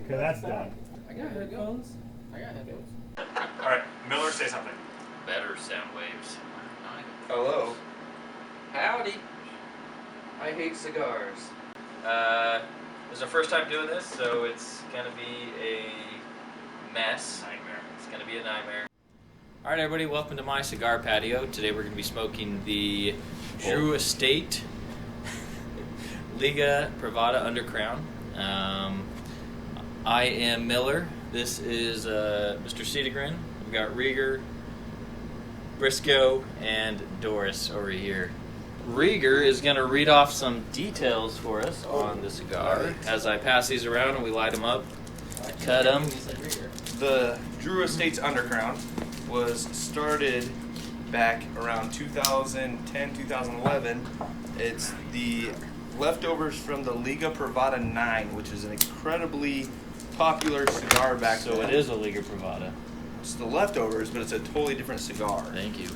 Okay, that's done. I got headphones. Alright, Miller, say something. Better sound waves. Hello. Howdy. I hate cigars. This is our first time doing this, so it's gonna be a mess. Nightmare. It's gonna be a nightmare. Alright everybody, welcome to my cigar patio. Today we're gonna be smoking the Drew Estate Liga Privada Undercrown. I am Miller. This is Mr. Cedegrin. We've got Rieger, Briscoe, and Doris over here. Rieger is going to read off some details for us on the cigar as I pass these around and we light them up. I cut them. The Drew Estates Undercrown was started back around 2010, 2011. It's the leftovers from the Liga Privada 9, which is an incredibly popular cigar back then. So it is a Liga Privada. It's the leftovers, but it's a totally different cigar. Thank you.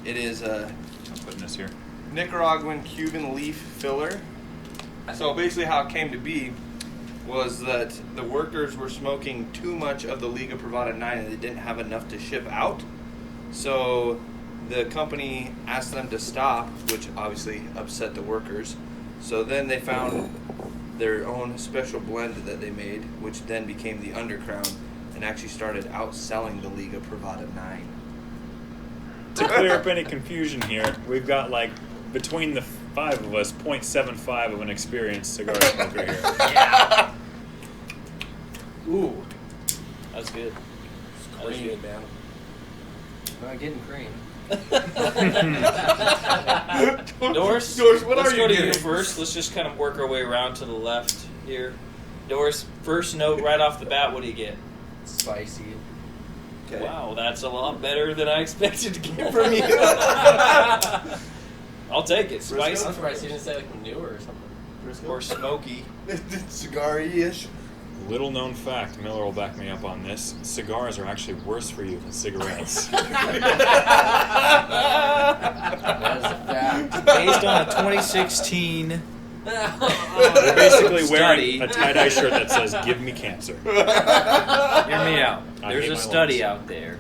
It is a I'm putting this here. Nicaraguan Cuban leaf filler. So basically how it came to be was that the workers were smoking too much of the Liga Privada 9 and they didn't have enough to ship out. So the company asked them to stop, which obviously upset the workers. So then they found their own special blend that they made, which then became the Undercrown and actually started outselling the Liga Privada 9. To clear up any confusion here, we've got like between the five of us 0.75 of an experienced cigar smoker here. Yeah. Ooh. That's good. That was good, man. Not getting cream. Doris, what let's are go you to getting? you first. Let's just kind of work our way around to the left here. Doris, first note right off the bat, what do you get? Spicy. Okay. Wow, that's a lot better than I expected to get from you. I'll take it. Spicy I'm surprised you didn't say like newer or something. or smoky. Cigar-y-ish. Little known fact, Miller will back me up on this. Cigars are actually worse for you than cigarettes. That is a fact. Based on a 2016 They're basically Study. wearing a tie-dye shirt that says, "Give me cancer." Hear me out. I There's hate a my study lungs. out there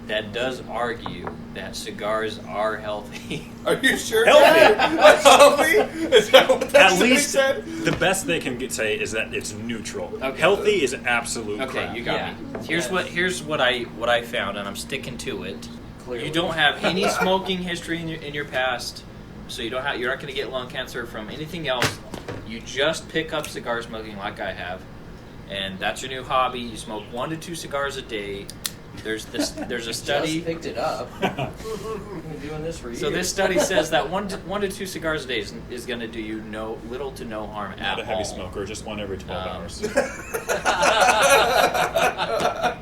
that does argue that cigars are healthy. Are you sure? Healthy. Healthy? Is that what that At study least said? the best they can say is that it's neutral. Okay. Healthy is absolute Okay, crap. you got Yeah. me. Here's what I found, and I'm sticking to it. Clearly. You don't have any smoking history in your past, so you're not going to get lung cancer from anything else. You just pick up cigar smoking like I have, and that's your new hobby. You smoke 1 to 2 cigars a day. There's a study. Just picked it up. I've been doing this for years. So this study says that 1 to 2 cigars a day is going to do you little to no harm Not at a heavy all. smoker, just one every 12 hours.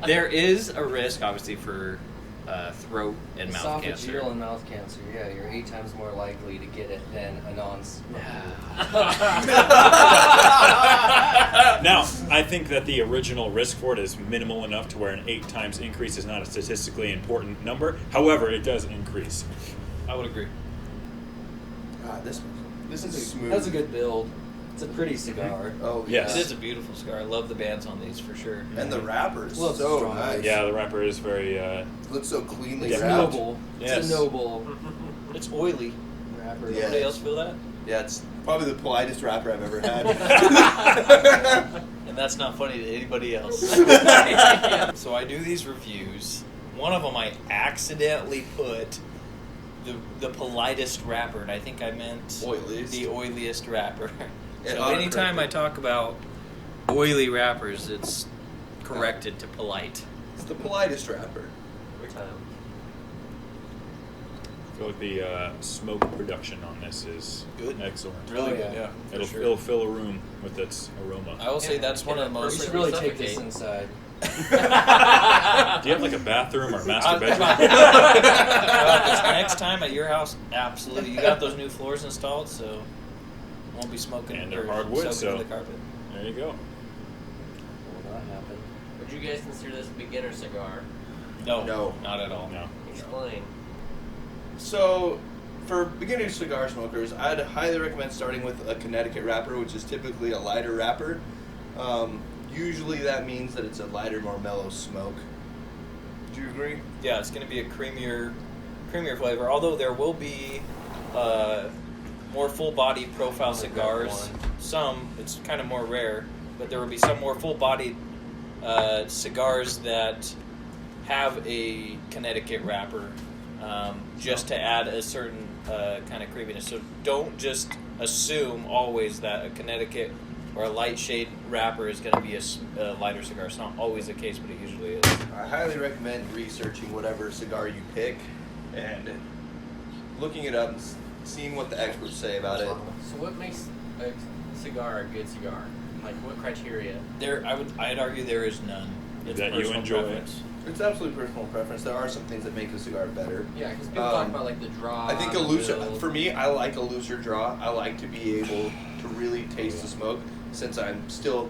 There is a risk, obviously, for throat and mouth cancer. Esophageal and mouth cancer. Yeah, you're 8 times more likely to get it than a non-smoker. Now, I think that the original risk for it is minimal enough to where an 8 times increase is not a statistically important number. However, it does increase. I would agree. This is smooth. That's a good build. It's a pretty cigar. Oh, Yes. It is a beautiful cigar. I love the bands on these for sure. And the wrapper's Love so strong. nice. Yeah, the wrapper is very... Looks so cleanly It's Yeah. wrapped. noble. Yes. It's a noble It's oily. wrapper. Yeah. Anybody else feel that? Yeah, it's probably the politest wrapper I've ever had. And that's not funny to anybody else. So I do these reviews. One of them I accidentally put the politest wrapper, and I think I meant Oiliest. the oiliest wrapper. Yeah, So anytime I autocorrected. talk about oily wrappers, it's corrected to polite. It's the politest wrapper. Every time. I feel like the smoke production on this is Good. excellent. Really Oh, good, yeah. yeah. It'll, for sure. it'll fill a room with its aroma. I will say that's one of the We most. should really take this inside. Do you have like a bathroom or master bedroom? This next time at your house, absolutely. You got those new floors installed, so won't be smoking And they're or hardwood, soaking in so- the carpet. There you go. Will not happen. Would you guys consider this a beginner cigar? No, No. not at all. No. Explain. So, for beginner cigar smokers, I'd highly recommend starting with a Connecticut wrapper, which is typically a lighter wrapper. Usually that means that it's a lighter, more mellow smoke. Do you agree? Yeah, it's going to be a creamier flavor. Although there will be more full-body profile cigars. Some, it's kind of more rare, but there will be some more full-bodied cigars that have a Connecticut wrapper, just to add a certain kind of creaminess. So don't just assume always that a Connecticut or a light shade wrapper is going to be a lighter cigar. It's not always the case, but it usually is. I highly recommend researching whatever cigar you pick and looking it up and seeing what the experts say about it. So what makes a cigar a good cigar? Like what criteria? I'd argue there is none. It's That you personal enjoy. preference. It's absolutely personal preference. There are some things that make a cigar better. Yeah, because people talk about like the draw. I think a the looser, build. for me, I like a looser draw. I like to be able to really taste the smoke since I'm still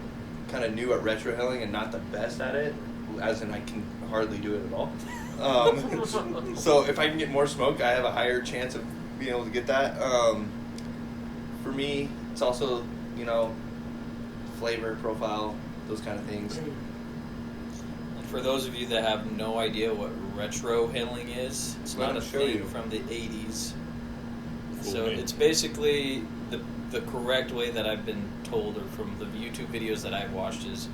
kind of new at retrohaling and not the best at it, as in I can hardly do it at all. So if I can get more smoke, I have a higher chance of being able to get that. For me, it's also, flavor profile, those kind of things. And for those of you that have no idea what retrohaling is, it's Let not a me show thing you. from the 80s. Cool So name. it's basically the correct way that I've been told, or from the YouTube videos that I've watched, is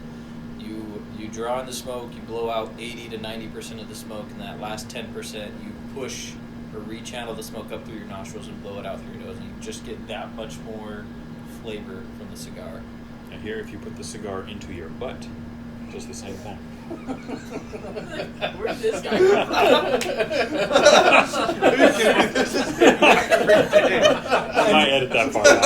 you draw in the smoke, you blow out 80 to 90% of the smoke, and that last 10% you push or rechannel the smoke up through your nostrils and blow it out through your nose, and you just get that much more flavor from the cigar. And here, if you put the cigar into your butt, it does the same thing. Where'd this guy come I might edit that part out.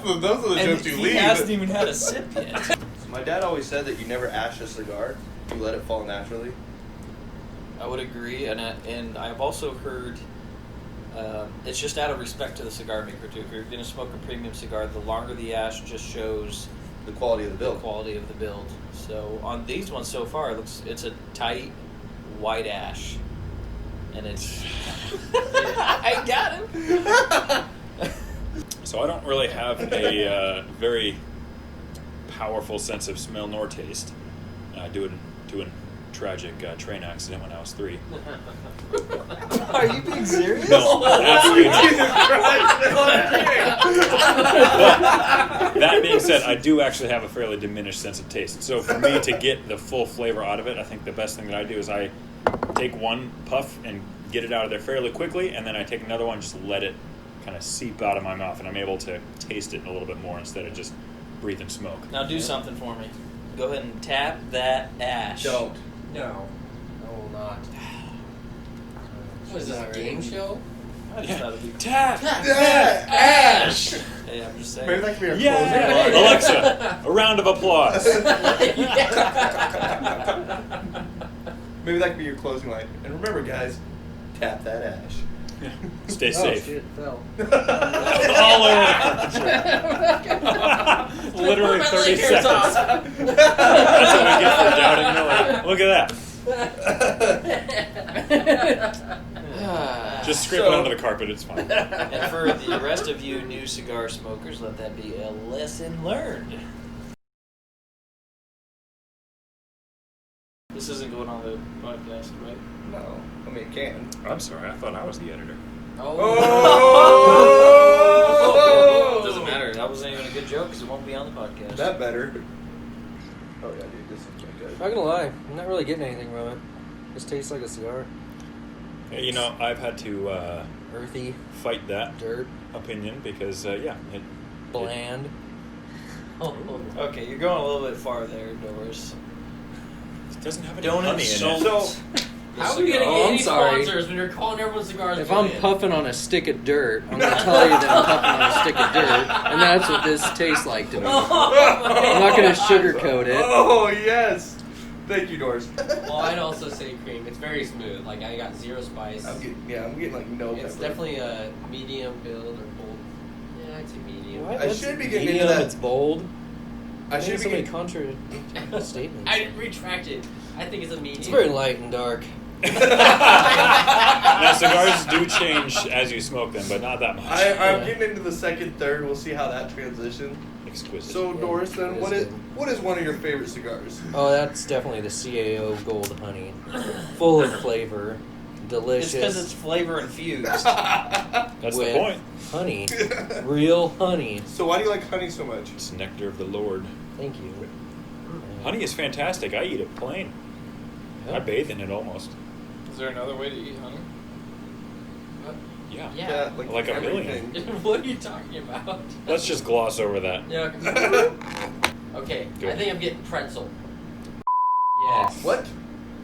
No, those are the jokes you he leave. hasn't even had a sip yet. My dad always said that you never ash a cigar, you let it fall naturally. I would agree, and I've also heard it's just out of respect to the cigar maker too. If you're going to smoke a premium cigar, the longer the ash just shows The quality of the the build. quality of the build. So on these ones so far, it's a tight white ash, and it's I got him. So I don't really have a very powerful sense of smell nor taste. Due to a tragic train accident when I was 3. Are you being serious? No, absolutely not. But that being said, I do actually have a fairly diminished sense of taste. So for me to get the full flavor out of it, I think the best thing that I do is I take one puff and get it out of there fairly quickly, and then I take another one, just let it kind of seep out of my mouth, and I'm able to taste it a little bit more instead of just breathing smoke. Now do something for me. Go ahead and tap that ash. Don't. No, I will not. What is this, a game show? I just thought it'd be Tap! ash. Hey, I'm just saying. Maybe that could be our Yeah! closing line. Alexa, a round of applause. Maybe that could be your closing line. And remember, guys, tap that ash. Stay Oh, safe. shit, it fell. All over the Literally 30 seconds. That's what we get for doubting Miller. Look at that. Just scrape it So- under the carpet, it's fine. And for the rest of you new cigar smokers, let that be a lesson learned. This isn't going on the podcast, right? No. I mean, it can. I'm sorry, I thought I was the editor. Oh! Doesn't matter. That wasn't even a good joke because it won't be on the podcast. That better. Oh, yeah, dude, this is pretty good. Not gonna lie, I'm not really getting anything from it. Just tastes like a cigar. Hey, you know, I've had to Earthy, fight that dirt, opinion because, it bland. Okay, you're going a little bit far there, Doris. doesn't have any Don't honey insult. in it. So, How are we getting Oh, I'm any sorry. sponsors when you're calling everyone cigars? If I'm puffing on a stick of dirt, I'm gonna tell you that I'm puffing on a stick of dirt, and that's what this tastes like to me. I'm not gonna sugarcoat it. oh, yes. Thank you, Doris. Well, I'd also say cream. It's very smooth. Like I got zero spice. I'm getting like no It's pepper. definitely a medium build or bold. Yeah, I'd say medium. What? I That's should be getting medium, into that. It's bold. I There's should so be many getting... contradicting statements. I retracted. I think it's a medium. It's very light and dark. Now, cigars do change as you smoke them, but not that much. I'm getting into the second, third. We'll see how that transitions. Exquisite. So, Doris, then, it what is is good. what is one of your favorite cigars? Oh, that's definitely the CAO Gold Honey. Full of flavor, delicious. It's because it's flavor infused. That's with the point. honey, real honey. So why do you like honey so much? It's nectar of the Lord. Thank you. Honey is fantastic. I eat it plain. Yeah. I bathe in it almost. Is there another way to eat honey? Yeah. Yeah. Like a everything. What are you talking about? Let's just gloss over that. Yeah. Okay, Good. I think I'm getting pretzel. Yes. What?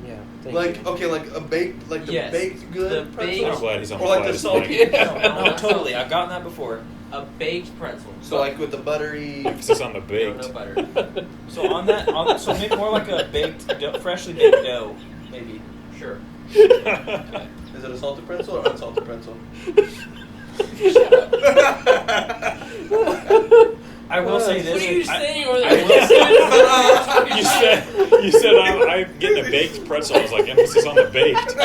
Yeah. Thank Like you. okay, like a baked, like the Yes. baked good The pretzel, I'm glad he's on or like fly the this salty. morning. No, totally. I've gotten that before. A baked pretzel. So like with the buttery. Emphasis on the baked. No butter. So on that, so maybe more like a baked, freshly baked dough, maybe. Sure. Is it a salted pretzel or unsalted pretzel? I will say this. What are you saying over I there? will say- you said I'm getting a baked pretzel. I was like, emphasis on the baked.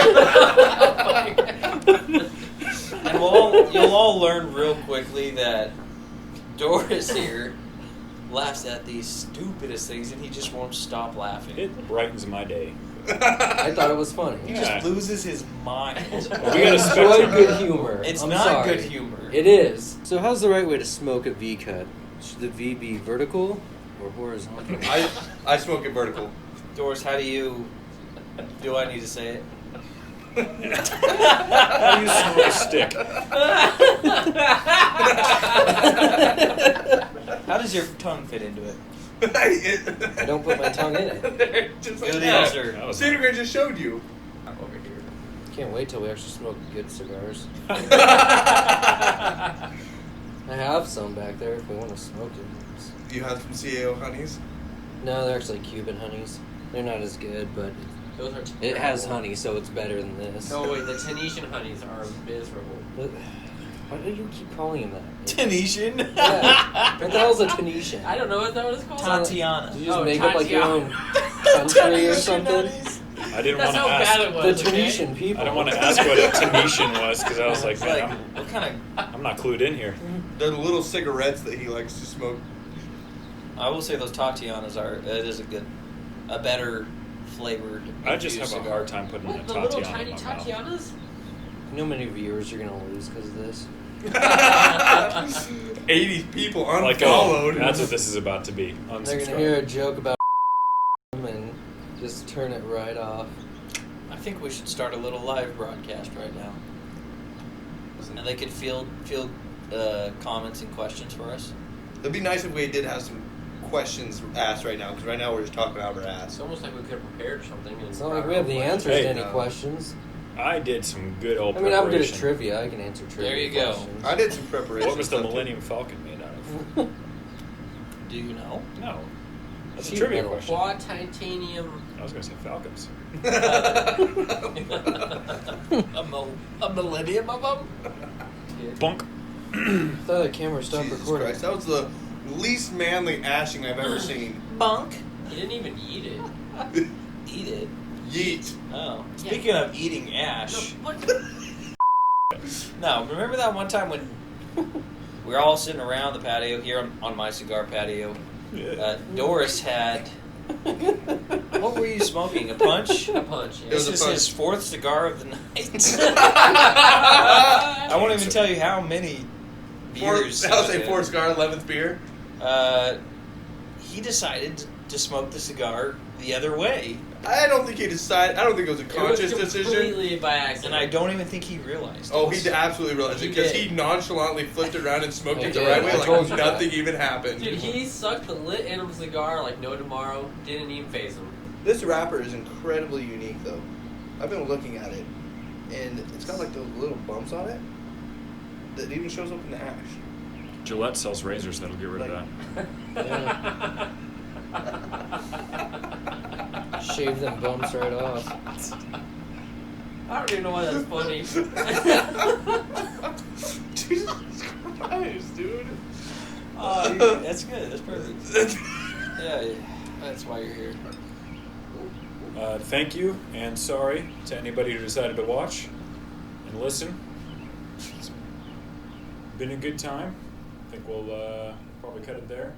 And you'll all learn real quickly that Doris here laughs at the stupidest things, and he just won't stop laughing. It brightens my day. I thought it was funny. He Yeah. just loses his mind. We got I a enjoy spectrum. good humor. It's I'm not sorry. good humor. It is. So how's the right way to smoke a V cut? Should the V be vertical or horizontal? I smoke it vertical. Doris, how do you? Do I need to say it? How do you smoke a stick? How does your tongue fit into it? I don't put my tongue in it. Just Good like that. answer. That was Cedar just showed you. Over here. Can't wait till we actually smoke good cigars. I have some back there if we want to smoke it. You have some CAO honeys. No, they're actually Cuban honeys. They're not as good, but Those are it has terrible. honey, so it's better than this. No, wait, the Tunisian honeys are miserable. Why do you keep calling him that? Tunisian. Yeah. What the hell's a Tunisian? I don't know, is that what it's called? Tatiana. Did you just Oh, make up like your own Tatiana. country or something? I didn't That's want to how ask. bad it The was. Tunisian people. I don't want to ask what a Tunisian was because I was like, It's man, like, what kind I'm not clued in here. They're the little cigarettes that he likes to smoke. I will say those Tatianas a better flavored. I just infused have a cigar. hard time putting a What, the little Tatiana tiny in my mouth. Tatianas? You know how many viewers you're gonna lose because of this? 80 people Like, unfollowed. that's what this is about to be. They're gonna hear a joke about and just turn it right off. I think we should start a little live broadcast right now, and they could field comments and questions for us. It'd be nice if we did have some questions asked right now, because right now we're just talking out our ass. It's almost like we could have prepared something. And It's not like we have the answers Hey, to any no. questions. I did some good old I mean, I'm good at preparation. trivia. I can answer trivia. There you go. questions. I did some preparation. What was the stuff, too. Millennium Falcon made out of? Do you know? No. That's a Sheet trivia metal. question. Quad titanium. I was going to say Falcons. A millennium of them? Bunk. I thought the camera stopped Jesus recording. Christ, that was the least manly ashing I've ever seen. Bunk. He didn't even eat it. Eat it. Yeet. Oh. Speaking of eating ash. What? No, remember that one time when we were all sitting around the patio here on my cigar patio? Doris had. What were you smoking? A punch? A punch. Yeah. It was This a is punch. his fourth cigar of the night. I won't even tell you how many beers. I'll say 4 cigar, 11th beer. He decided to smoke the cigar the other way, I don't think he decided. I don't think it was a It was conscious decision. completely by accident. and I don't even think he realized. Oh, it. he absolutely realized it He because did. he nonchalantly flipped it around and smoked I it the did. right way, I told like you nothing that. even happened. Dude, he sucked the lit end of a cigar like no tomorrow. Didn't even phase him. This wrapper is incredibly unique, though. I've been looking at it, and it's got like those little bumps on it that even shows up in the ash. Gillette sells razors that'll get rid of that. Shave them bumps right off. I don't even know why that's funny. Jesus Christ, dude. Oh, that's good. That's perfect. Yeah, that's why you're here. Thank you and sorry to anybody who decided to watch. and listen. It's been a good time. I think we'll probably cut it there.